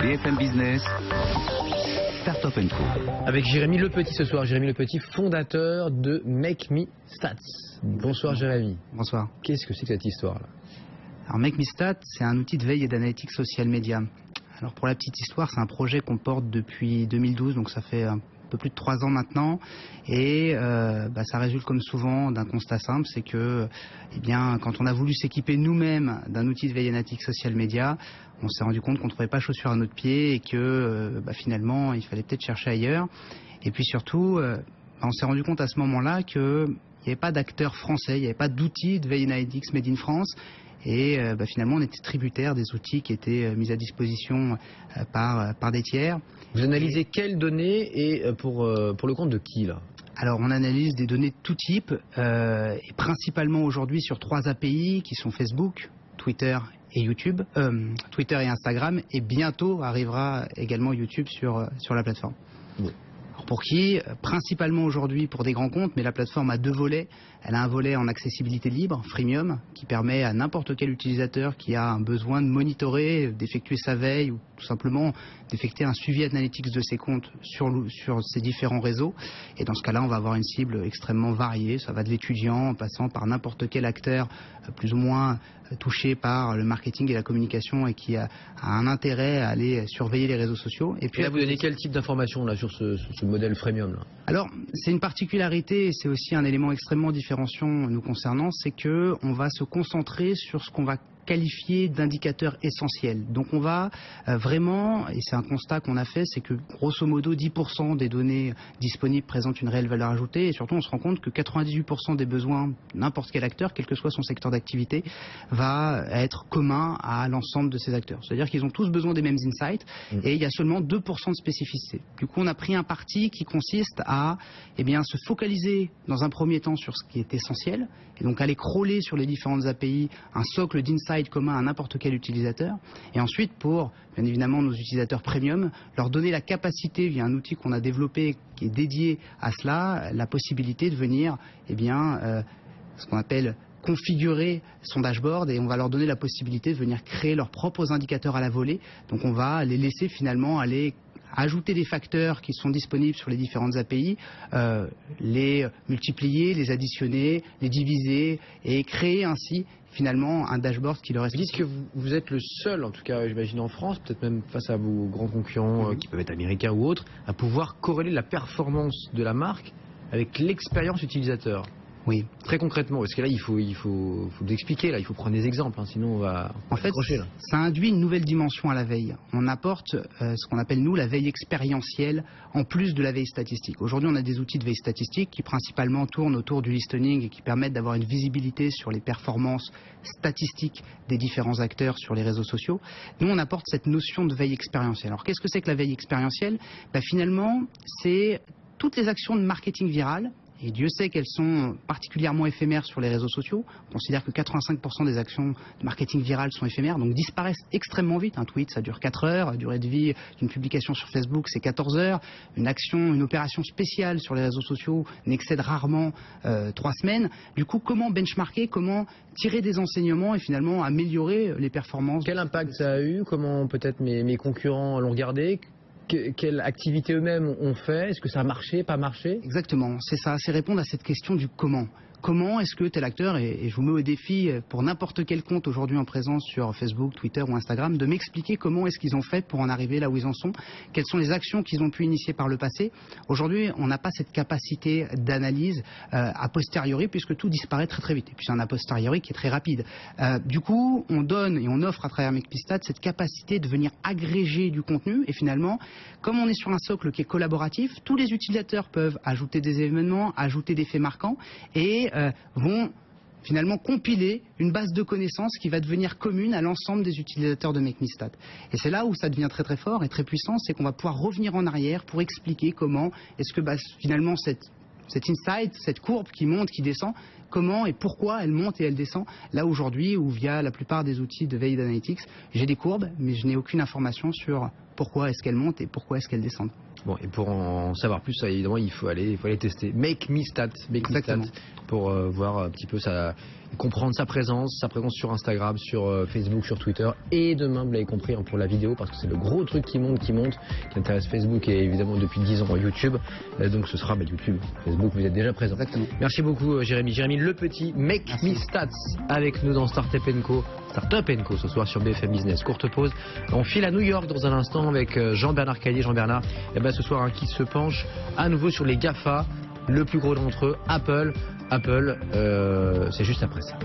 BFM Business, Startup & Co. Avec Jérémy Lepetit ce soir. Jérémy Lepetit, fondateur de Make Me Stats. Bonsoir Jérémy. Bonsoir. Qu'est-ce que c'est que cette histoire-là? Alors Make Me Stats, c'est un outil de veille et d'analytique social media. Alors pour la petite histoire, c'est un projet qu'on porte depuis 2012, donc ça fait un peu plus de 3 ans maintenant, et ça résulte comme souvent d'un constat simple, c'est que quand on a voulu s'équiper nous-mêmes d'un outil de veille et d'analytique social media, on s'est rendu compte qu'on ne trouvait pas chaussure à notre pied et que finalement il fallait peut-être chercher ailleurs. Et puis surtout, on s'est rendu compte à ce moment-là qu'il n'y avait pas d'acteurs français, il n'y avait pas d'outils de veille et d'analytics made in France. Et finalement, on était tributaire des outils qui étaient mis à disposition par des tiers. Vous analysez quelles données et pour le compte de qui là? Alors, on analyse des données de tout type, et principalement aujourd'hui sur 3 API qui sont Facebook, Twitter et YouTube, Twitter et Instagram, et bientôt arrivera également YouTube sur la plateforme. Oui. Pour qui? Principalement aujourd'hui pour des grands comptes, mais la plateforme a 2 volets. Elle a un volet en accessibilité libre, freemium, qui permet à n'importe quel utilisateur qui a un besoin de monitorer, d'effectuer sa veille ou tout simplement d'effectuer un suivi analytics de ses comptes sur ces différents réseaux. Et dans ce cas-là, on va avoir une cible extrêmement variée. Ça va de l'étudiant en passant par n'importe quel acteur plus ou moins touché par le marketing et la communication et qui a un intérêt à aller surveiller les réseaux sociaux. Et puis là, vous donnez quel type d'informations là sur ce modèle freemium là? Alors, c'est une particularité et c'est aussi un élément extrêmement différenciant nous concernant, c'est que on va se concentrer sur ce qu'on va qualifié d'indicateurs essentiels. Donc on va vraiment, et c'est un constat qu'on a fait, c'est que grosso modo 10% des données disponibles présentent une réelle valeur ajoutée et surtout on se rend compte que 98% des besoins n'importe quel acteur, quel que soit son secteur d'activité, va être commun à l'ensemble de ces acteurs. C'est-à-dire qu'ils ont tous besoin des mêmes insights et il y a seulement 2% de spécificité. Du coup on a pris un parti qui consiste à se focaliser dans un premier temps sur ce qui est essentiel et donc aller crawler sur les différentes API un socle d'insights commun à n'importe quel utilisateur et ensuite pour bien évidemment nos utilisateurs premium leur donner la capacité via un outil qu'on a développé qui est dédié à cela, la possibilité de venir ce qu'on appelle configurer son dashboard et on va leur donner la possibilité de venir créer leurs propres indicateurs à la volée. Donc on va les laisser finalement aller ajouter des facteurs qui sont disponibles sur les différentes API, les multiplier, les additionner, les diviser et créer ainsi finalement un dashboard qui leur est spécifique. Vous dites que vous êtes le seul, en tout cas j'imagine en France, peut-être même face à vos grands concurrents qui peuvent être américains ou autres, à pouvoir corréler la performance de la marque avec l'expérience utilisateur. Oui. Très concrètement, parce que là il faut vous expliquer, là il faut prendre des exemples, sinon on va accrocher, là. Ça induit une nouvelle dimension à la veille. On apporte ce qu'on appelle nous la veille expérientielle en plus de la veille statistique. Aujourd'hui on a des outils de veille statistique qui principalement tournent autour du listening et qui permettent d'avoir une visibilité sur les performances statistiques des différents acteurs sur les réseaux sociaux. Nous on apporte cette notion de veille expérientielle. Alors qu'est-ce que c'est que la veille expérientielle? Finalement c'est toutes les actions de marketing viral. Et Dieu sait qu'elles sont particulièrement éphémères sur les réseaux sociaux. On considère que 85% des actions de marketing viral sont éphémères, donc disparaissent extrêmement vite. Un tweet, ça dure 4 heures. La durée de vie d'une publication sur Facebook, c'est 14 heures. Une opération spéciale sur les réseaux sociaux n'excède rarement 3 semaines. Du coup, comment benchmarker, comment tirer des enseignements et finalement améliorer les performances? Quel impact ça a eu? Comment peut-être mes concurrents l'ont regardé? Quelle activité eux-mêmes ont fait? Est-ce que ça a marché, pas marché? Exactement, c'est ça, c'est répondre à cette question du comment. Comment est-ce que tel acteur, et je vous mets au défi pour n'importe quel compte aujourd'hui en présence sur Facebook, Twitter ou Instagram, de m'expliquer comment est-ce qu'ils ont fait pour en arriver là où ils en sont, quelles sont les actions qu'ils ont pu initier par le passé. Aujourd'hui, on n'a pas cette capacité d'analyse a posteriori puisque tout disparaît très très vite. Et puis c'est un a posteriori qui est très rapide. Du coup, on donne et on offre à travers Make Me Stats cette capacité de venir agréger du contenu et finalement, comme on est sur un socle qui est collaboratif, tous les utilisateurs peuvent ajouter des événements, ajouter des faits marquants et vont finalement compiler une base de connaissances qui va devenir commune à l'ensemble des utilisateurs de Make Me Stats. Et c'est là où ça devient très très fort et très puissant, c'est qu'on va pouvoir revenir en arrière pour expliquer comment est-ce que finalement cet insight, cette courbe qui monte, qui descend, comment et pourquoi elle monte et elle descend. Là aujourd'hui où via la plupart des outils de veille d'analytics, j'ai des courbes mais je n'ai aucune information sur pourquoi est-ce qu'elles montent et pourquoi est-ce qu'elles descendent. Bon, et pour en savoir plus, ça, évidemment, il faut aller tester. Make Me Stat, pour voir un petit peu comprendre sa présence sur Instagram, sur Facebook, sur Twitter. Et demain, vous l'avez compris, hein, pour la vidéo, parce que c'est le gros truc qui monte, qui intéresse Facebook et évidemment depuis 10 ans YouTube. Donc ce sera YouTube, Facebook, vous êtes déjà présent. Exactement. Merci beaucoup Jérémy. Jérémy Le Petit, Make Me Stats avec nous dans Startup Co ce soir sur BFM Business. Courte pause. On file à New York dans un instant avec Jean-Bernard Caillier. Jean-Bernard, ce soir, qui se penche à nouveau sur les GAFA, le plus gros d'entre eux, Apple. C'est juste après ça.